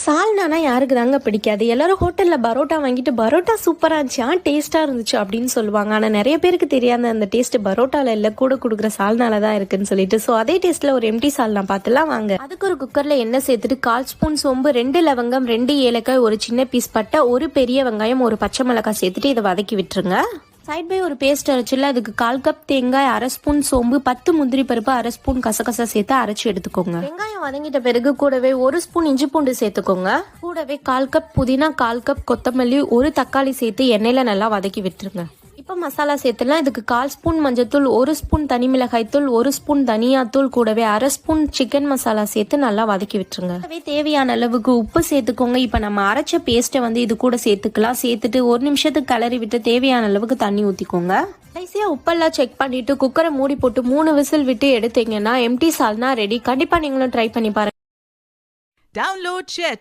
சால்னானா யாருக்கு தாங்க பிடிக்காது? எல்லாரும் ஹோட்டலில் பரோட்டா வாங்கிட்டு பரோட்டா சூப்பராக இருந்துச்சு, டேஸ்ட்டாக இருந்துச்சு அப்படின்னு சொல்லுவாங்க. ஆனால் நிறைய பேருக்கு தெரியாத அந்த டேஸ்ட் பரோட்டாவில் இல்லை, கூட கொடுக்குற சால்னால தான் இருக்குன்னு சொல்லிட்டு. ஸோ அதே டேஸ்ட்டில் ஒரு எம்டி சால்னா பார்த்துலாம் வாங்க. அதுக்கு ஒரு குக்கரில் எண்ணெய் சேர்த்துட்டு 1/4 ஸ்பூன் சோம்பு, 2 லவங்கம், 2 ஏலக்காய், ஒரு சின்ன பீஸ் பட்டை, ஒரு பெரிய வெங்காயம், ஒரு பச்சை மிளகாய் சேர்த்துட்டு இதை வதக்கி விட்டுருங்க. சைட் பை ஒரு பேஸ்ட் அரைச்சில அதுக்கு 1/4 கப் தேங்காய், 1/2 ஸ்பூன் சோம்பு, 10 முந்திரி பருப்பு, 1/2 ஸ்பூன் கசகசா சேர்த்து அரைச்சி எடுத்துக்கோங்க. வெங்காயம் வதங்கிட்ட பிறகு கூடவே 1 ஸ்பூன் இஞ்சி பூண்டு சேர்த்துக்கோங்க. கூடவே 1/4 கப் புதினா, 1/4 கப் கொத்தமல்லி, ஒரு தக்காளி சேர்த்து எண்ணெயில நல்லா வதக்கி விட்டுருங்க. இப்போ மசாலா சேர்த்துலாம். இதுக்கு 1/4 ஸ்பூன் மஞ்சத்தூள், 1 ஸ்பூன் தனி மிளகாய் தூள், 1 ஸ்பூன் தனியாத்தூள், கூடவே 1/2 ஸ்பூன் சிக்கன் மசாலா சேர்த்து நல்லா வதக்கி விட்டுருங்க. தேவையான அளவுக்கு உப்பு சேர்த்துக்கோங்க. இப்போ நம்ம அரைச்ச பேஸ்ட்டை இது கூட சேர்த்துக்கலாம். சேர்த்துட்டு 1 நிமிஷத்துக்கு கிளறி விட்டு தேவையான அளவுக்கு தண்ணி ஊற்றிக்கோங்க. கடைசியாக உப்பெல்லாம் செக் பண்ணிட்டு குக்கரை மூடி போட்டு 3 விசில் விட்டு எடுத்தீங்கன்னா எம்டி சால்னா ரெடி. கண்டிப்பாக நீங்களும் ட்ரை பண்ணி பாருங்க. Download, share,